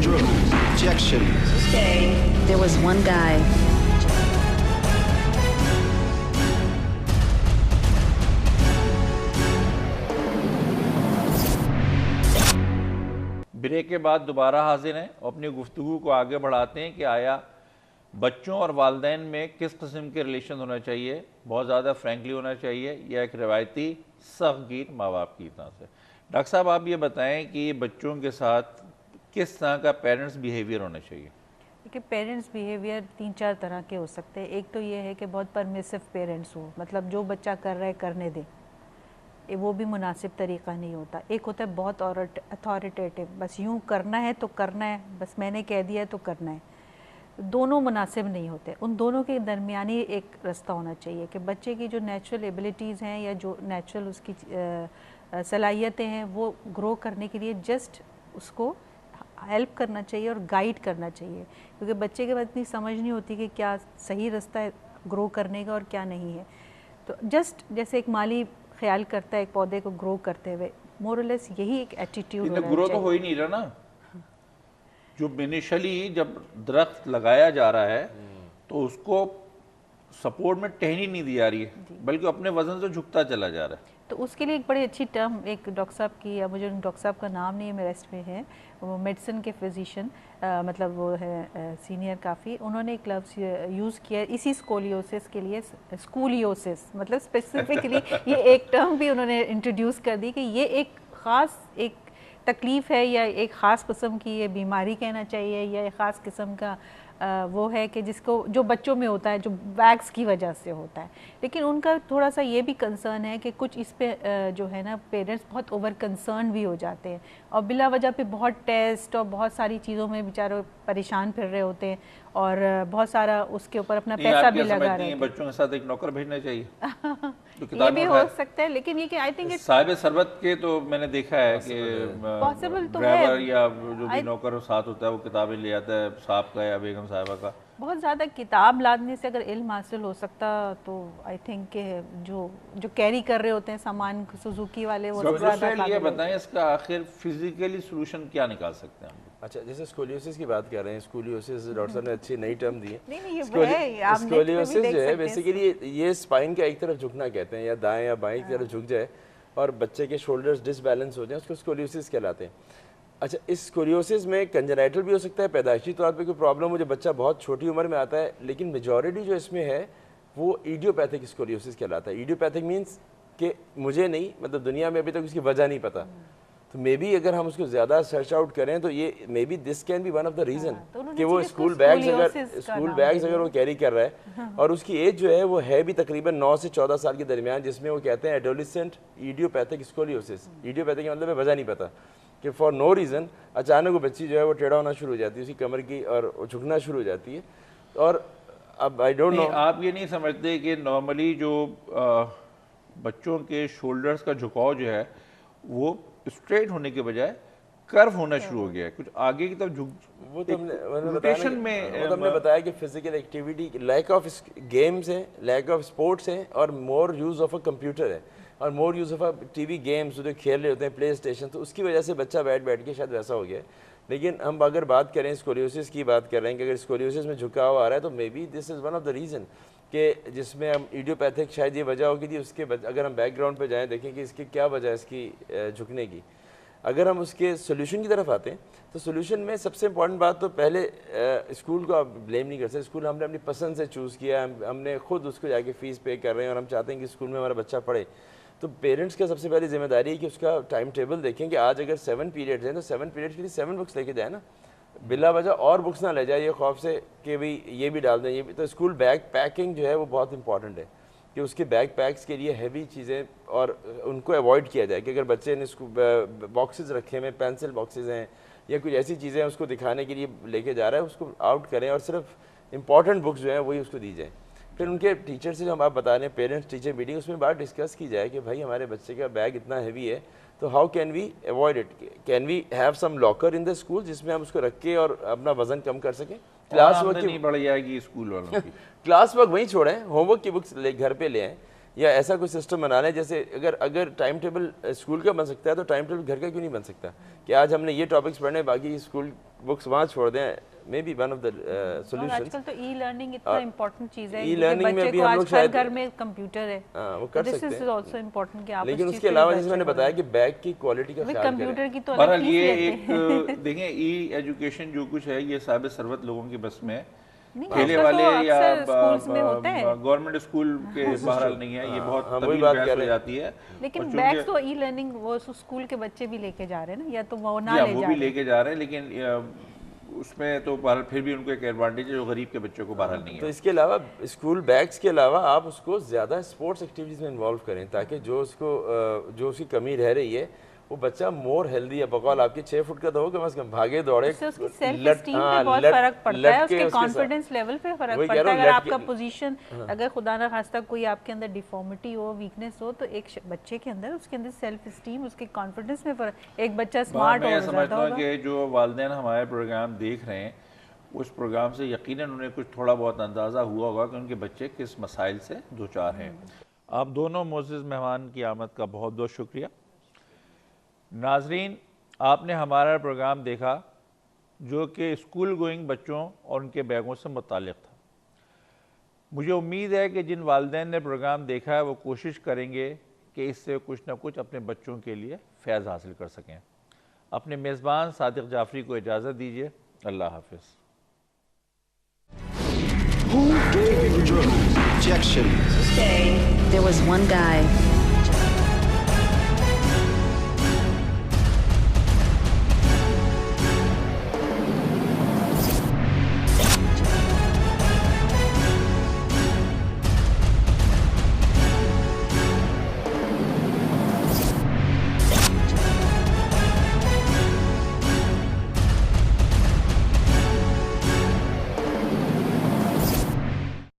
Objection. There was one guy. Break کے بعد دوبارہ حاضر ہیں اور اپنی گفتگو کو آگے بڑھاتے ہیں کہ آیا بچوں اور والدین میں کس قسم کے ریلیشن ہونا چاہیے، بہت زیادہ فرینکلی ہونا چاہیے یا ایک روایتی سخت گیر ماں باپ کی طرح سے۔ ڈاکٹر صاحب آپ یہ بتائیں کہ یہ بچوں کے ساتھ کس طرح کا پیرنٹس بیہیویئر ہونا چاہیے؟ کہ پیرنٹس بیہیویئر 3-4 طرح کے ہو سکتے ہیں۔ ایک تو یہ ہے کہ بہت پرمیسو پیرنٹس ہو، مطلب جو بچہ کر رہا ہے کرنے دیں، وہ بھی مناسب طریقہ نہیں ہوتا۔ ایک ہوتا ہے بہت اتھارٹیٹیو، بس یوں کرنا ہے تو کرنا ہے، بس میں نے کہہ دیا ہے تو کرنا ہے۔ دونوں مناسب نہیں ہوتے، ان دونوں کے درمیانی ایک رستہ ہونا چاہیے کہ بچے کی جو نیچرل ایبلٹیز ہیں یا جو نیچرل اس کی صلاحیتیں ہیں وہ گرو کرنے کے لیے جسٹ اس کو ہیلپ کرنا چاہیے اور گائیڈ کرنا چاہیے، کیونکہ بچے کے بعد اتنی سمجھ نہیں ہوتی کہ کیا صحیح رستہ ہے گرو کرنے کا اور کیا نہیں ہے۔ تو جسٹ جیسے ایک مالی خیال کرتا ہے ایک پودے کو گرو کرتے ہوئے، مور اور لیس یہی ایک ایٹیٹیوڈ ہونا چاہیے۔ گرو تو ہو ہی نہیں رہا نا، جو انیشلی جب درخت لگایا جا رہا ہے تو اس کو سپورٹ میں ٹہنی نہیں دی جا رہی ہے بلکہ اپنے وزن سے جھکتا چلا جا رہا ہے۔ تو اس کے لیے ایک بڑی اچھی ٹرم ایک ڈاکٹر صاحب کی، یا مجھے ڈاکٹر صاحب کا نام نہیں ہے میرے اس میں ہے، وہ میڈیسن کے فزیشین، مطلب وہ ہے سینئر کافی، انہوں نے ایک لفظ یوز کیا اسی اسکولیوسس کے لیے، اسکولیوسس، مطلب اسپیسیفکلی یہ ایک ٹرم بھی انہوں نے انٹروڈیوس کر دی کہ یہ ایک خاص ایک تکلیف ہے یا ایک خاص قسم کی یہ بیماری کہنا چاہیے یا ایک خاص قسم کا وہ ہے کہ جس کو جو بچوں میں ہوتا ہے، جو ویکس کی وجہ سے ہوتا ہے۔ لیکن ان کا تھوڑا سا یہ بھی کنسرن ہے کہ کچھ اس پہ جو ہے نا پیرنٹس بہت اوور کنسرن بھی ہو جاتے ہیں اور بلا وجہ پہ بہت ٹیسٹ اور بہت ساری چیزوں میں بیچارے پریشان پھر رہے ہوتے ہیں اور بہت سارا اس کے اوپر اپنا پیسہ بھی لگا رہے ہیں۔ بچوں کے ساتھ ایک نوکر بھیجنا چاہیے، یہ بھی ہو سکتا ہے، لیکن یہ کہ آئی تھنک صاحب سربت کے تو میں نے دیکھا ہے کہ ڈرائیور یا جو بھی نوکر ساتھ ہوتا ہے وہ کتابیں لے آتا ہے صاحب کا یا بیگم صاحبہ کا۔ بہت زیادہ کتاب لانے سے اگر علم حاصل ہو سکتا تو آئی تھنک کہ جو کیری کر رہے ہوتے ہیں سامان سوزوکی والے وہ زیادہ۔ یہ بتائیں اس کا آخر فزیکلی سولوشن کیا نکال سکتے ہیں ہم؟ اچھا، جیسے اسکولیوسس کی بات کر رہے ہیں، اسکولیوسس ڈاکٹر صاحب نے اچھی نئی ٹرم دی ہے۔ اسکولیوسس جو ہے بیسیکلی یہ اسپائن کا ایک طرف جھکنا کہتے ہیں، یا دائیں یا بائیں کی طرف جھک جائے اور بچے کے شولڈرز ڈس بیلنس ہو جائیں، اس کو اسکولیوسس کہلاتے ہیں۔ اچھا، اس اسکولیوسس میں کنجنائٹل بھی ہو سکتا ہے، پیدائشی طور پہ کوئی پرابلم ہو جو بچہ بہت چھوٹی عمر میں آتا ہے، لیکن میجورٹی جو اس میں ہے وہ ایڈیوپیتھک اسکولیوسس کہلاتا ہے۔ ایڈیوپیتھک مینس کہ مجھے نہیں، مطلب دنیا میں ابھی تک اس کی وجہ نہیں پتہ، تو مے بی اگر ہم اس کو زیادہ سرچ آؤٹ کریں تو یہ may be this can be one of the reason کہ وہ اسکول بیگز اگر وہ کیری کر رہا ہے اور اس کی ایج جو ہے وہ ہے بھی تقریباً 9 سے 14 سال کے درمیان، جس میں وہ کہتے ہیں ایڈولسنٹ ایڈیوپیتھک اسکولیوسس۔ ایڈیوپیتھک کا مطلب ہے وجہ نہیں پتہ، کہ فار نو ریزن اچانک وہ بچی جو ہے وہ ٹیڑھا ہونا شروع ہو جاتی ہے، اس کی کمر کی، اور وہ جھکنا شروع ہو جاتی ہے۔ اور اب آئی ڈونٹ نو، آپ یہ نہیں سمجھتے کہ نارملی جو بچوں کے شولڈرز کا جھکاؤ جو ہے وہ اسٹریٹ ہونے کے بجائے کرو ہونا شروع ہو گیا ہے، کچھ آگے کی طرف جھک، وہ تو ہم نے بتایا کہ physical activity, lack of games ہے، لیک آف اسپورٹس ہے، اور more use of a computer ہے اور more use of a T V games جو کھیل رہے ہوتے ہیں، پلے اسٹیشن، تو اس کی وجہ سے بچہ بیٹھ کے شاید ویسا ہو گیا ہے۔ لیکن ہم اگر بات کریں اسکولیوسس کی بات کر رہے ہیں کہ اگر اسکولیوسس میں جھکاؤ آ رہا ہے تو may be this is one of the reason کہ جس میں ہم ایڈیوپیتھک شاید یہ وجہ ہوگی تھی اس کے، اگر ہم بیک گراؤنڈ پہ جائیں دیکھیں کہ اس کی کیا وجہ ہے اس کی جھکنے کی۔ اگر ہم اس کے سولوشن کی طرف آتے ہیں تو سولوشن میں سب سے امپورٹنٹ بات تو پہلے اسکول کو آپ بلیم نہیں کر سکتے، اسکول ہم نے اپنی پسند سے چوز کیا، ہم نے خود اس کو جا کے فیس پے کر رہے ہیں اور ہم چاہتے ہیں کہ اسکول میں ہمارا بچہ پڑھے، تو پیرنٹس کا سب سے پہلی ذمہ داری ہے کہ اس کا ٹائم ٹیبل دیکھیں کہ آج اگر 7 پیریڈز ہیں تو 7 پیریڈز کے لیے 7 بکس لے کے جائیں نا، بلا وجہ اور بکس نہ لے جائے یہ خوف سے کہ بھئی یہ بھی ڈال دیں یہ بھی۔ تو اسکول بیگ پیکنگ جو ہے وہ بہت امپورٹنٹ ہے کہ اس کے بیگ پیکس کے لیے ہیوی چیزیں اور ان کو ایوائڈ کیا جائے، کہ اگر بچے نے باکسز رکھے ہوئے، پینسل باکسز ہیں یا کچھ ایسی چیزیں اس کو دکھانے کے لیے لے کے جا رہا ہے، اس کو آؤٹ کریں اور صرف امپورٹنٹ بکس جو ہیں وہی اس کو دی جائیں۔ پھر ان کے ٹیچر سے جو ہم آپ بتا رہے ہیں پیرنٹس ٹیچر میٹنگ، اس میں بات ڈسکس کی جائے کہ بھائی ہمارے بچے کا بیگ اتنا ہیوی ہے تو how can we avoid it, can we have some locker in the school جس میں ہم اس کو رکھ کے اور اپنا وزن کم کر سکیں۔ کلاس ورک نہیں بڑھ جائے گی اسکول والوں کی، کلاس ورک وہیں چھوڑیں، ہوم ورک کی بکس گھر پہ لے آئیں، یا ایسا کوئی سسٹم بنا لیں جیسے اگر ٹائم ٹیبل اسکول کا بن سکتا ہے تو ٹائم ٹیبل گھر کا کیوں نہیں بن سکتا کہ آج ہم نے یہ ٹاپکس پڑھنے باقی اسکول بکس وہاں چھوڑ دیں, may be one of the solutions. آج کل تو ای لرننگ اتنا امپورٹنٹ چیز ہے, ای-لرننگ میں بھی ہم لوگ شاید گھر میں کمپیوٹر ہے, وہ کر سکتے ہیں. دس از آلسو امپورٹنٹ کہ آپ لیکن اس کے علاوہ جیسے میں نے بتایا کہ بیگ کی کوالٹی کا خیال کریں. کمپیوٹر کی تو بہرحال یہ ایک دیکھیں ای ایجوکیشن جو کچھ ہے یہ صاحب ثروت لوگوں کی بس میں, کھیلے والے یا گورنمنٹ اسکول کے بہرحال نہیں ہے, یہ بہت طویل بحث ہو جاتی ہے. لیکن بیگس تو ای لرننگ وہ اسکول کے بچے بھی لے کے جا رہے ہیں نا, یا تو وہ نہ لے جا رہے ہیں, وہ بھی لے کے جا رہے ہیں, لیکن اس میں تو بہرحال پھر بھی ان کو ایک ایڈوانٹیج ہے جو غریب کے بچوں کو بہرحال نہیں ہے. تو اس کے علاوہ اسکول بیگس کے علاوہ آپ اس کو زیادہ اسپورٹس ایکٹیویٹیز میں انوالو کریں, تاکہ جو اس کی کمی رہ رہی ہے وہ بچہ مور ہیلدی ہے. بقول آپ کی 6 فٹ کا تو ہو کم از کم, بھاگے دوڑے, اس سے اس کی سیلف اسٹیم پہ بہت فرق پڑتا ہے, اس کے کانفیڈنس لیول پہ فرق پڑتا ہے. اگر آپ کا پوزیشن, اگر خدا نہ خواستہ کوئی آپ کے اندر ڈیفارمیٹی ہو, ویکنیس ہو, تو ایک بچے کے اندر اس کے اندر سیلف اسٹیم, اس کے کانفیڈنس میں فرق. ایک بچہ اسمارٹ ہو, میں سمجھتا ہوں کہ جو والدین ہمارے پروگرام دیکھ رہے ہیں اس پروگرام سے یقیناً انہیں کچھ تھوڑا بہت اندازہ ہوا ہوگا کہ ان کے بچے کس مسائل سے دوچار ہیں. آپ دونوں معزز مہمان کی آمد کا بہت بہت شکریہ. ناظرین, آپ نے ہمارا پروگرام دیکھا جو کہ اسکول گوئنگ بچوں اور ان کے بیگوں سے متعلق تھا. مجھے امید ہے کہ جن والدین نے پروگرام دیکھا ہے وہ کوشش کریں گے کہ اس سے کچھ نہ کچھ اپنے بچوں کے لیے فیض حاصل کر سکیں. اپنے میزبان صادق جعفری کو اجازت دیجیے. اللہ حافظ. There was one guy